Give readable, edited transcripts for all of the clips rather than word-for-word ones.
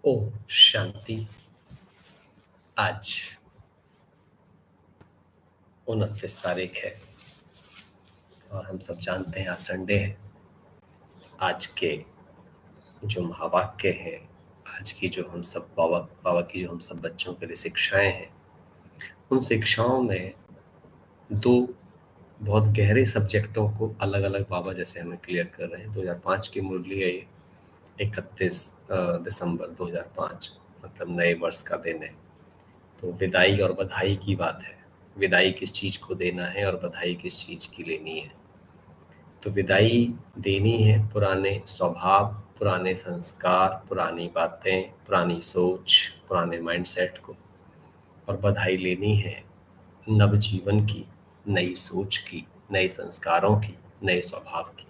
ओम शांति। आज 29 तारीख है और हम सब जानते हैं आज संडे है। आज के जो महावाक्य हैं, आज की जो हम सब बाबा की जो हम सब बच्चों के लिए शिक्षाएं हैं, उन शिक्षाओं में दो बहुत गहरे सब्जेक्टों को अलग अलग बाबा जैसे हमें क्लियर कर रहे हैं। 2005 की मुरली है ये, 31 दिसंबर 2005, मतलब नए वर्ष का दिन है। तो विदाई और बधाई की बात है। विदाई किस चीज़ को देना है और बधाई किस चीज़ की लेनी है। तो विदाई देनी है पुराने स्वभाव, पुराने संस्कार, पुरानी बातें, पुरानी सोच, पुराने माइंडसेट को, और बधाई लेनी है नवजीवन की, नई सोच की, नए संस्कारों की, नए स्वभाव की।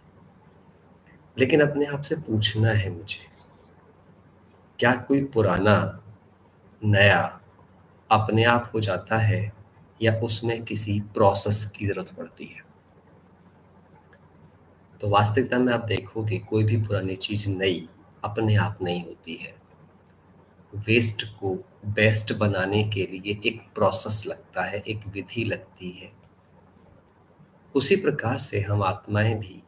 लेकिन अपने आप से पूछना है मुझे, क्या कोई पुराना नया अपने आप हो जाता है या उसमें किसी प्रोसेस की जरूरत पड़ती है? तो वास्तविकता में आप देखोगे कोई भी पुरानी चीज नई अपने आप नहीं होती है। वेस्ट को बेस्ट बनाने के लिए एक प्रोसेस लगता है, एक विधि लगती है। उसी प्रकार से हम आत्माएं भी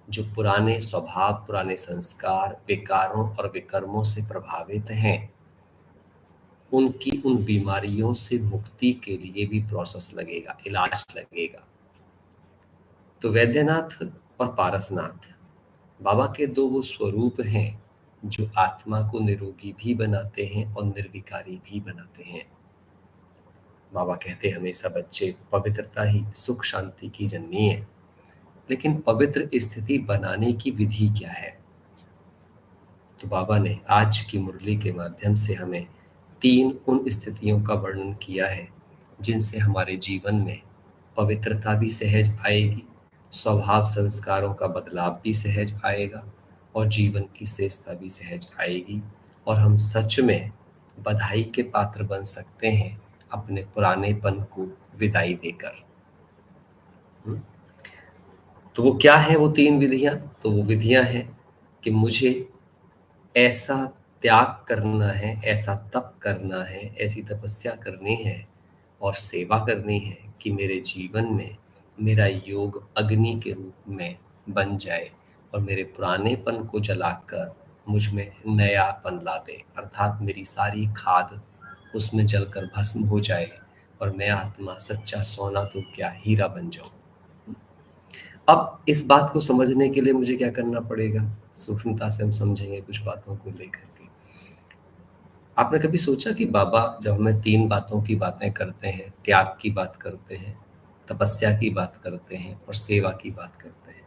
जो पुराने स्वभाव, पुराने संस्कार, विकारों और विकर्मों से प्रभावित हैं, उनकी उन बीमारियों से मुक्ति के लिए भी प्रोसेस लगेगा, इलाज लगेगा। तो वैद्यनाथ और पारसनाथ बाबा के दो वो स्वरूप हैं जो आत्मा को निरोगी भी बनाते हैं और निर्विकारी भी बनाते हैं। बाबा कहते हैं हमेशा बच्चे, पवित्रता ही सुख शांति की जननी है। लेकिन पवित्र स्थिति बनाने की विधि क्या है? तो बाबा ने आज की मुरली के माध्यम से हमें 3 उन स्थितियों का वर्णन किया है जिनसे हमारे जीवन में पवित्रता भी सहज आएगी, स्वभाव संस्कारों का बदलाव भी सहज आएगा और जीवन की श्रेष्ठता भी सहज आएगी, और हम सच में बधाई के पात्र बन सकते हैं अपने पुरानेपन को विदाई देकर। तो वो क्या है वो 3 विधियां? तो वो विधियां हैं कि मुझे ऐसा त्याग करना है, ऐसा तप करना है, ऐसी तपस्या करनी है और सेवा करनी है कि मेरे जीवन में मेरा योग अग्नि के रूप में बन जाए और मेरे पुरानेपन को जलाकर मुझ में नयापन ला दे, अर्थात मेरी सारी खाद उसमें जलकर भस्म हो जाए और मैं आत्मा सच्चा सोना तो क्या हीरा बन जाऊं। अब इस बात को समझने के लिए मुझे क्या करना पड़ेगा? सूक्ष्मता से हम समझेंगे कुछ बातों को लेकर के। आपने कभी सोचा कि बाबा जब हमें 3 बातों की बातें करते हैं, त्याग की बात करते हैं, तपस्या की बात करते हैं और सेवा की बात करते हैं,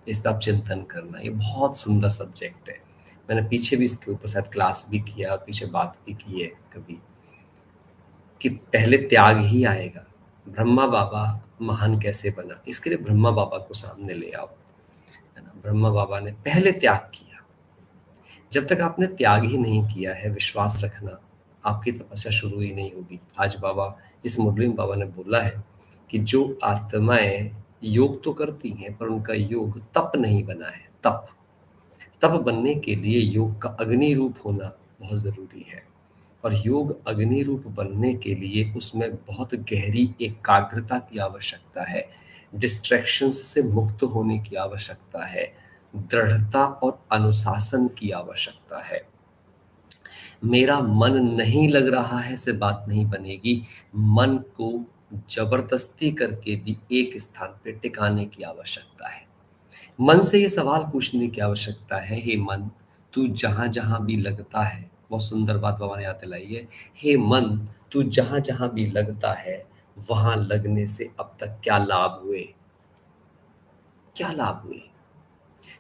इस पर आप चिंतन करना। ये बहुत सुंदर सब्जेक्ट है। मैंने पीछे भी इसके ऊपर शायद क्लास भी किया, पीछे बात भी की है कभी, कि पहले त्याग ही आएगा। ब्रह्मा बाबा महान कैसे बना? इसके लिए ब्रह्मा बाबा को सामने ले आओ, है ना। ब्रह्मा बाबा ने पहले त्याग किया। जब तक आपने त्याग ही नहीं किया है, विश्वास रखना, आपकी तपस्या शुरू ही नहीं होगी। आज बाबा इस मुरली में बाबा ने बोला है कि जो आत्माएं योग तो करती हैं पर उनका योग तप नहीं बना है। तप तप बनने के लिए योग का अग्नि रूप होना बहुत जरूरी है, और योग अग्नि रूप बनने के लिए उसमें बहुत गहरी एकाग्रता की आवश्यकता है, डिस्ट्रैक्शंस से मुक्त होने की आवश्यकता है, दृढ़ता और अनुशासन की आवश्यकता है। मेरा मन नहीं लग रहा है से बात नहीं बनेगी। मन को जबरदस्ती करके भी एक स्थान पे टिकाने की आवश्यकता है। मन से ये सवाल पूछने की आवश्यकता है, हे मन, तू जहां जहां भी लगता है, बहुत सुंदर बात बाबा ने याद दिलाई है, हे मन, तू जहां जहां भी लगता है वहां लगने से अब तक क्या लाभ हुए? क्या लाभ हुए?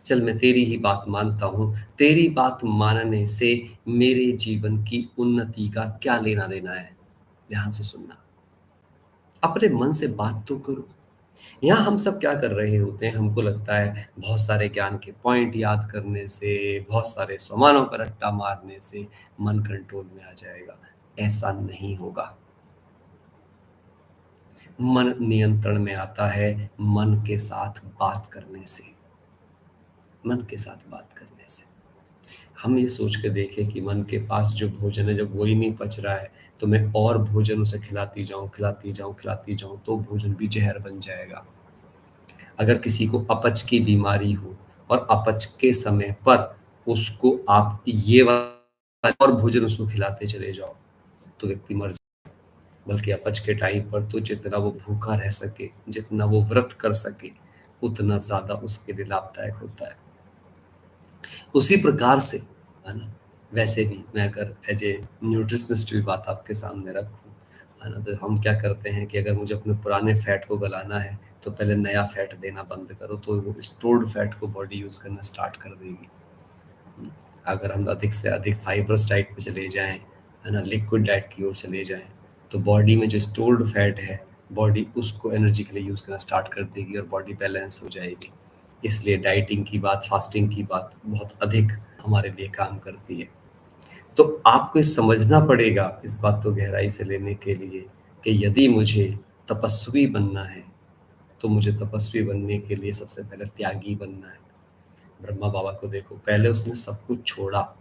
चल मैं तेरी ही बात मानता हूं, तेरी बात मानने से मेरे जीवन की उन्नति का क्या लेना देना है? ध्यान से सुनना, अपने मन से बात तो करो। यहाँ हम सब क्या कर रहे होते हैं, हमको लगता है बहुत सारे ज्ञान के पॉइंट याद करने से, बहुत सारे स्वमानों का रट्टा मारने से मन कंट्रोल में आ जाएगा। ऐसा नहीं होगा। मन नियंत्रण में आता है मन के साथ बात करने से, मन के साथ बात करने से। हम ये सोच के देखें कि मन के पास जो भोजन है जब वही नहीं पच रहा है, तो मैं और भोजन उसे खिलाती जाऊँ, खिलाती जाऊँ, खिलाती जाऊँ, तो भोजन भी ज़हर बन जाएगा। अगर किसी को अपच की बीमारी हो और अपच के समय पर उसको आप ये वाला और भोजन उसको खिलाते चले जाओ, तो व्यक्ति मर जाए। बल्कि अपच के टाइम पर तो जितना वो भूखा रह सके, जितना वो व्रत कर सके, उतना ज़्यादा उसके लिए लाभदायक होता है। उसी प्रकार से, है ना, वैसे भी मैं अगर एज ए न्यूट्रिशनिस्ट भी बात आपके सामने रखूँ, है ना, तो हम क्या करते हैं कि अगर मुझे अपने पुराने फैट को गलाना है, तो पहले नया फैट देना बंद करो, तो वो स्टोर्ड फैट को बॉडी यूज़ करना स्टार्ट कर देगी। अगर हम अधिक से अधिक फाइबरस डाइट पे चले जाएँ, है ना, लिक्विड डाइट की ओर चले जाएँ, तो बॉडी में जो स्टोर्ड फैट है, बॉडी उसको एनर्जी के लिए यूज़ करना स्टार्ट कर देगी और बॉडी बैलेंस हो जाएगी। इसलिए डाइटिंग की बात, फास्टिंग की बात बहुत अधिक हमारे लिए काम करती है। तो आपको ये समझना पड़ेगा इस बात को गहराई से लेने के लिए कि यदि मुझे तपस्वी बनना है, तो मुझे तपस्वी बनने के लिए सबसे पहले त्यागी बनना है। ब्रह्मा बाबा को देखो, पहले उसने सब कुछ छोड़ा।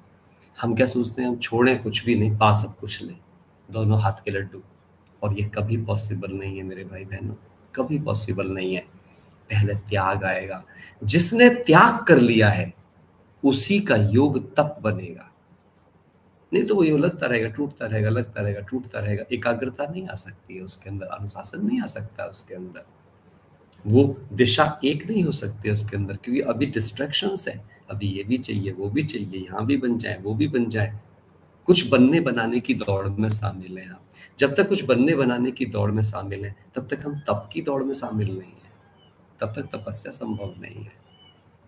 हम क्या सोचते हैं, हम छोड़ें कुछ भी नहीं, पा सब कुछ लें, दोनों हाथ के लड्डू। और ये कभी पॉसिबल नहीं है मेरे भाई बहनों, कभी पॉसिबल नहीं है। पहले त्याग आएगा। जिसने त्याग कर लिया है उसी का योग तप बनेगा। नहीं तो वो योग लगता रहेगा, टूटता रहेगा, लगता रहेगा, टूटता रहेगा। एकाग्रता नहीं आ सकती है उसके अंदर, अनुशासन नहीं आ सकता उसके अंदर, वो दिशा एक नहीं हो सकती है उसके अंदर, क्योंकि अभी डिस्ट्रैक्शंस है। अभी ये भी चाहिए, वो भी चाहिए, यहाँ भी बन जाए, वो भी बन जाए। कुछ बनने बनाने की दौड़ में शामिल हैं हम। जब तक कुछ बनने बनाने की दौड़ में शामिल हैं, तब तक हम तप की दौड़ में शामिल नहीं हैं। तब तक तपस्या संभव नहीं है।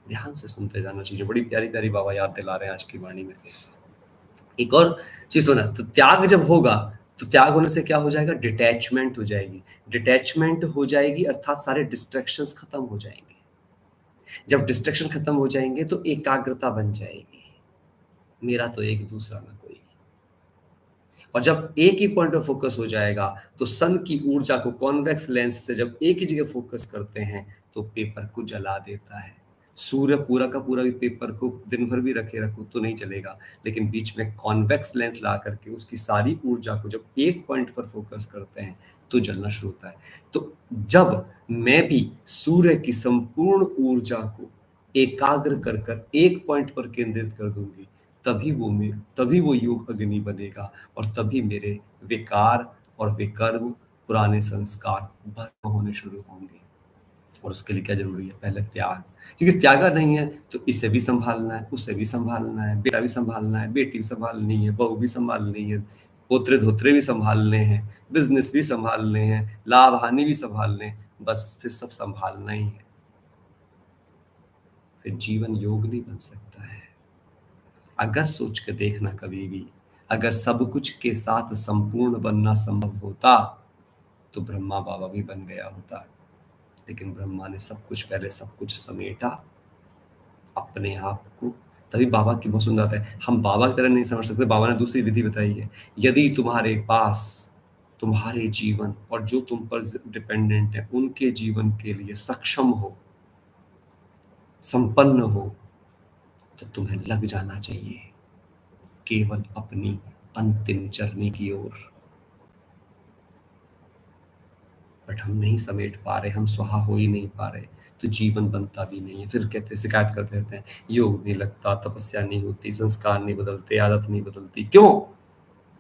ध्यान से सुनते जाना चाहिए। बड़ी प्यारी प्यारी बाबा याद दिला रहे हैं आज की वाणी में। एक और चीज सुना, तो त्याग जब होगा, तो त्याग होने से क्या हो जाएगा, डिटैचमेंट हो जाएगी। डिटैचमेंट हो जाएगी अर्थात सारे डिस्ट्रैक्शंस खत्म हो जाएंगे। जब डिस्ट्रैक्शन खत्म हो जाएंगे तो एकाग्रता बन जाएगी। मेरा तो एक, दूसरा ना कोई। और जब एक ही पॉइंट पर फोकस हो जाएगा, तो सन की ऊर्जा को कॉन्वेक्स लेंस से जब एक ही जगह फोकस करते हैं, तो पेपर को जला देता है। सूर्य पूरा का पूरा भी पेपर को दिन भर भी रखे रखो तो नहीं चलेगा, लेकिन बीच में कॉन्वेक्स लेंस ला करके उसकी सारी ऊर्जा को जब एक पॉइंट पर फोकस करते हैं, तो जलना शुरू होता है। तो जब मैं भी सूर्य की संपूर्ण ऊर्जा को एकाग्र कर कर एक पॉइंट पर केंद्रित कर दूंगी, तभी वो योग अग्नि बनेगा, और तभी मेरे विकार और विकर्म, पुराने संस्कार भस्म होने शुरू होंगे। और उसके लिए क्या जरूरी है, पहले त्याग। क्योंकि त्यागा नहीं है तो इसे भी संभालना है, उसे भी संभालना है, बेटा भी संभालना है, बेटी भी संभालनी है, बहू भी संभालनी है, पोतरे धोतरे भी संभालने हैं, बिजनेस भी संभालने हैं, लाभ हानि भी संभालने हैं। बस फिर सब संभालना ही है। फिर जीवन योग नहीं बन सकता है। अगर सोच के देखना कभी भी, अगर सब कुछ के साथ संपूर्ण बनना संभव होता, तो ब्रह्मा बाबा भी बन गया होता। लेकिन ब्रह्मा ने सब कुछ, पहले सब कुछ समेटा अपने आप को। तभी बाबा की बहुत सुंदर बात है, हम बाबा की तरह नहीं समझ सकते। बाबा ने दूसरी विधि बताई है, यदि तुम्हारे पास तुम्हारे जीवन और जो तुम पर डिपेंडेंट है उनके जीवन के लिए सक्षम हो, संपन्न हो, तो तुम्हें लग जाना चाहिए केवल अपनी अंतिम जर्नी की ओर। बट हम नहीं समेट पा रहे, हम स्वाहा हो ही नहीं पा रहे, तो जीवन बनता भी नहीं है। फिर कहते, शिकायत करते रहते हैं, योग नहीं लगता, तपस्या नहीं होती, संस्कार नहीं बदलते, आदत नहीं बदलती। क्यों?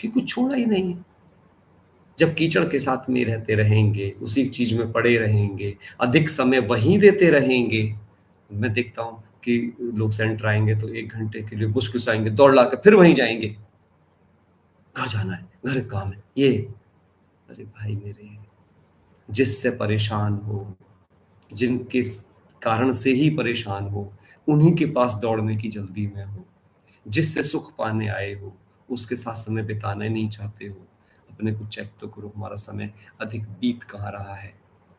कि कुछ छोड़ा ही नहीं है। जब कीचड़ के साथ में रहते रहेंगे, उसी चीज में पड़े रहेंगे, अधिक समय वहीं देते रहेंगे। मैं देखता हूँ कि लोग सेंटर आएंगे तो 1 घंटे के लिए मुश्किल से आएंगे, दौड़ ला के फिर वहीं जाएंगे। घर जाना है, घर का काम है ये। अरे भाई मेरे, जिससे परेशान हो, जिनके कारण से ही परेशान हो, उन्हीं के पास दौड़ने की जल्दी में हो। जिससे सुख पाने आए हो, उसके साथ समय बिताना नहीं चाहते हो। अपने को चेक तो करो, हमारा समय अधिक बीत कहाँ रहा है।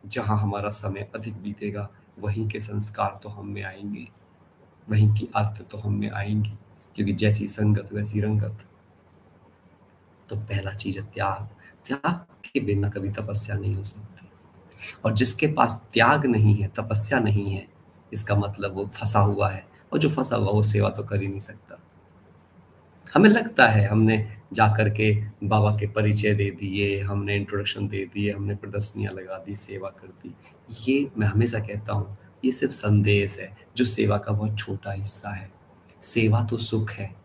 जहां हमारा समय अधिक बीतेगा, वहीं के संस्कार तो हम में आएंगे, वहीं की आदतें तो हम में आएंगी, क्योंकि जैसी संगत वैसी रंगत। तो पहला चीज है त्याग। त्याग के बिना कभी तपस्या नहीं हो सकती। और जिसके पास त्याग नहीं है, तपस्या नहीं है, इसका मतलब वो फंसा हुआ है, और जो फंसा हुआ वो सेवा तो कर ही नहीं सकता। हमें लगता है हमने जाकर के बाबा के परिचय दे दिए, हमने इंट्रोडक्शन दे दिए, हमने प्रदर्शनियाँ लगा दी, सेवा कर दी। ये मैं हमेशा कहता हूँ, ये सिर्फ़ संदेश है, जो सेवा का बहुत छोटा हिस्सा है। सेवा तो सुख है।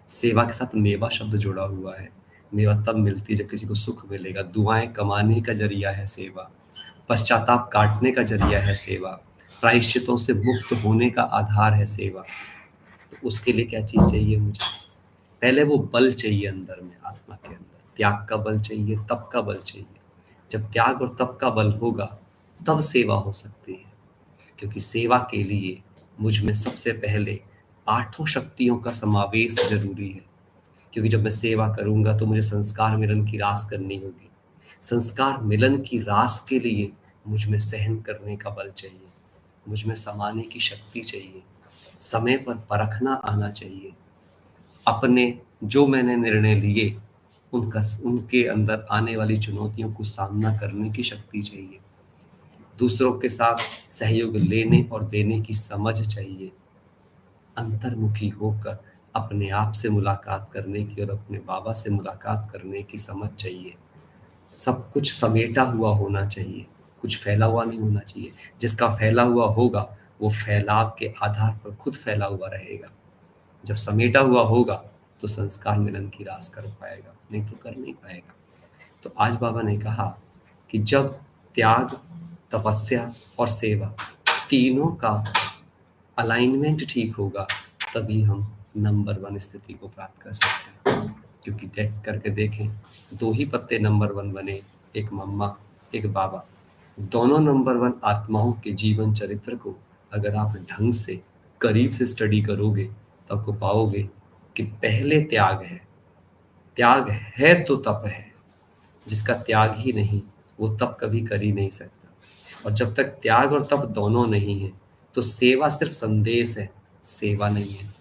सेवा के साथ मेवा शब्द जुड़ा हुआ है। मेवा तब मिलती है जब किसी को सुख मिलेगा। दुआएँ कमाने का ज़रिया है सेवा। पश्चाताप काटने का ज़रिया है सेवा। प्रायश्चितों से मुक्त होने का आधार है सेवा। तो उसके लिए क्या चीज़ चाहिए मुझे? पहले वो बल चाहिए अंदर में, आत्मा के अंदर। त्याग का बल चाहिए, तप का बल चाहिए। जब त्याग और तप का बल होगा, तब सेवा हो सकती है। क्योंकि सेवा के लिए मुझ में सबसे पहले आठों शक्तियों का समावेश ज़रूरी है। क्योंकि जब मैं सेवा करूँगा तो मुझे संस्कार मिलन की रास करनी होगी। संस्कार मिलन की रास के लिए मुझ में सहन करने का बल चाहिए, मुझ में समाने की शक्ति चाहिए, समय पर परखना आना चाहिए। अपने जो मैंने निर्णय लिए, उनके अंदर आने वाली चुनौतियों को सामना करने की शक्ति चाहिए। दूसरों के साथ सहयोग लेने और देने की समझ चाहिए। अंतर्मुखी होकर अपने आप से मुलाकात करने की और अपने बाबा से मुलाकात करने की समझ चाहिए। सब कुछ समेटा हुआ होना चाहिए, कुछ फैला हुआ नहीं होना चाहिए। जिसका फैला हुआ होगा, वो फैलाव के आधार पर खुद फैला हुआ रहेगा। जब समेटा हुआ होगा, तो संस्कार मिलन की रास कर पाएगा, नहीं तो कर नहीं पाएगा। तो आज बाबा ने कहा कि जब त्याग, तपस्या और सेवा तीनों का अलाइनमेंट ठीक होगा, तभी हम नंबर वन स्थिति को प्राप्त कर सकते हैं। क्योंकि देख करके देखें, दो ही पत्ते नंबर वन बने, एक मम्मा, एक बाबा। दोनों नंबर वन आत्माओं के जीवन चरित्र को अगर आप ढंग से करीब से स्टडी करोगे, तो आपको पाओगे कि पहले त्याग है। त्याग है तो तप है। जिसका त्याग ही नहीं, वो तप कभी कर ही नहीं सकता। और जब तक त्याग और तप दोनों नहीं है, तो सेवा सिर्फ संदेश है, सेवा नहीं है।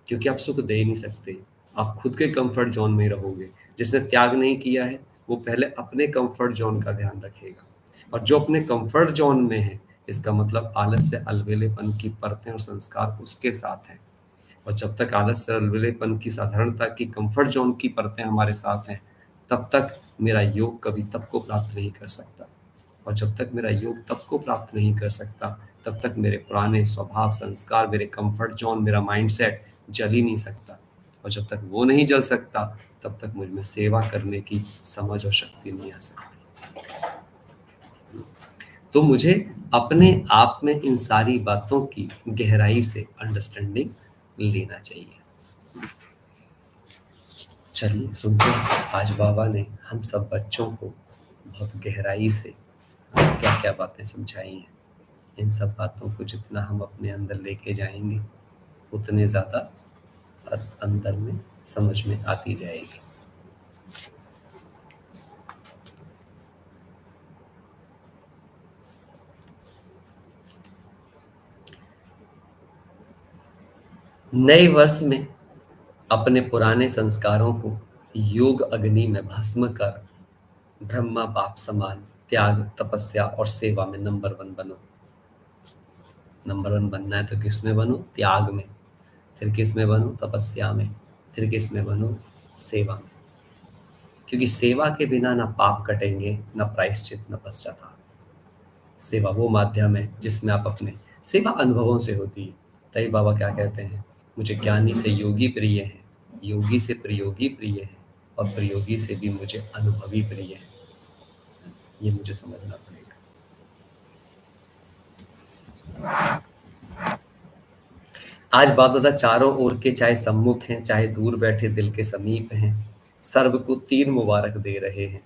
क्योंकि आप सुख दे नहीं सकते, आप खुद के कंफर्ट जोन में रहोगे। जिसने त्याग नहीं किया है, वो पहले अपने कंफर्ट जोन का ध्यान रखेगा। और जो अपने कंफर्ट जोन में है, इसका मतलब आलस्य, अलवेलेपन की परतें और संस्कार उसके साथ हैं। और जब तक आलस्य, अलवेलेपन की साधारणता की कंफर्ट जोन की परतें हमारे साथ हैं, तब तक मेरा योग कभी तप को प्राप्त नहीं कर सकता। और जब तक मेरा योग तप को प्राप्त नहीं कर सकता, तब तक मेरे पुराने स्वभाव, संस्कार, मेरे कंफर्ट जोन, मेरा माइंडसेट जल ही नहीं सकता। और जब तक वो नहीं जल सकता, तब तक मुझ में सेवा करने की समझ और शक्ति नहीं आ सकती। तो मुझे अपने आप में इन सारी बातों की गहराई से अंडरस्टैंडिंग लेना चाहिए। चलिए सुनते हैं आज बाबा ने हम सब बच्चों को बहुत गहराई से क्या क्या बातें समझाई हैं। इन सब बातों को जितना हम अपने अंदर लेके जाएंगे, उतने ज़्यादा अंदर में समझ में आती जाएगी। नए वर्ष में अपने पुराने संस्कारों को योग अग्नि में भस्म कर ब्रह्मा बाप समान त्याग, तपस्या और सेवा में नंबर वन बनो। नंबर वन बनना है तो किस में बनो? त्याग में। फिर किस में बनो? तपस्या में। फिर किस में बनो? सेवा में। क्योंकि सेवा के बिना ना पाप कटेंगे, ना प्रायश्चित, ना पश्चाताप। सेवा वो माध्यम है जिसमें आप अपने सेवा अनुभवों से होती है। तभी बाबा क्या कहते हैं, मुझे ज्ञानी से योगी प्रिय है, योगी से प्रयोगी प्रिय है, और प्रयोगी से भी मुझे अनुभवी प्रिय है। ये मुझे समझना पड़ेगा। आज बाप दादा चारों ओर के, चाहे सम्मुख हैं चाहे दूर बैठे दिल के समीप हैं, सर्व को तीन मुबारक दे रहे हैं।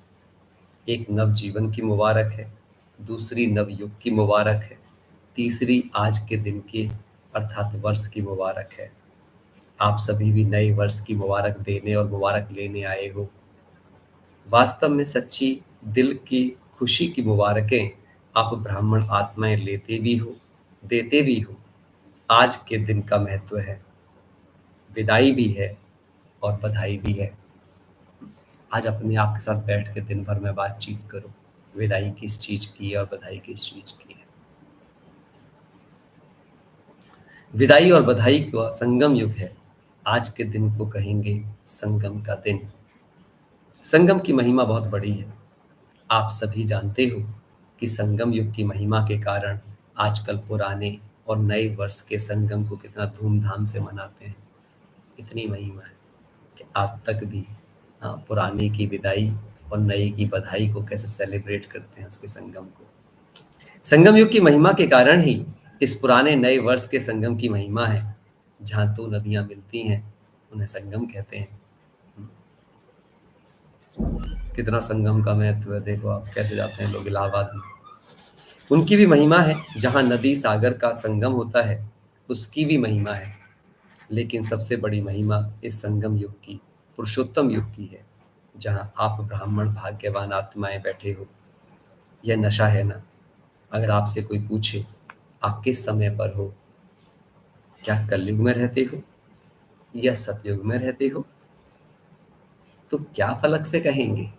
एक नव जीवन की मुबारक है, दूसरी नव युग की मुबारक है, तीसरी आज के दिन की अर्थात वर्ष की मुबारक है। आप सभी भी नए वर्ष की मुबारक देने और मुबारक लेने आए हो। वास्तव में सच्ची दिल की खुशी की मुबारकें आप ब्राह्मण आत्माएं लेते भी हो, देते भी हो। आज के दिन का महत्व है, विदाई भी है और बधाई भी है। आज अपने आप के साथ बैठ के दिन भर में बातचीत करो, विदाई किस चीज की है और बधाई किस चीज की है। विदाई और बधाई का संगम युग है। आज के दिन को कहेंगे संगम का दिन। संगम की महिमा बहुत बड़ी है। आप सभी जानते हो कि संगम युग की महिमा के कारण आजकल पुराने और नए वर्ष के संगम को कितना धूमधाम से मनाते हैं। इतनी महिमा है कि आज तक भी पुराने की विदाई और नए की बधाई को कैसे सेलिब्रेट करते हैं, उसके संगम को। संगम युग की महिमा के कारण ही इस पुराने नए वर्ष के संगम की महिमा है। जहाँ दो नदियां मिलती हैं उन्हें संगम कहते हैं। कितना संगम का महत्व है, देखो आप कैसे जाते हैं लोग इलाहाबाद में। उनकी भी महिमा है, जहाँ नदी सागर का संगम होता है उसकी भी महिमा है। लेकिन सबसे बड़ी महिमा इस संगम युग की, पुरुषोत्तम युग की है, जहाँ आप ब्राह्मण भाग्यवान आत्माएं बैठे हो। यह नशा है ना। अगर आपसे कोई पूछे आप किस समय पर हो, क्या कलयुग में रहते हो या सतयुग में रहते हो, तो क्या फलक से कहेंगे?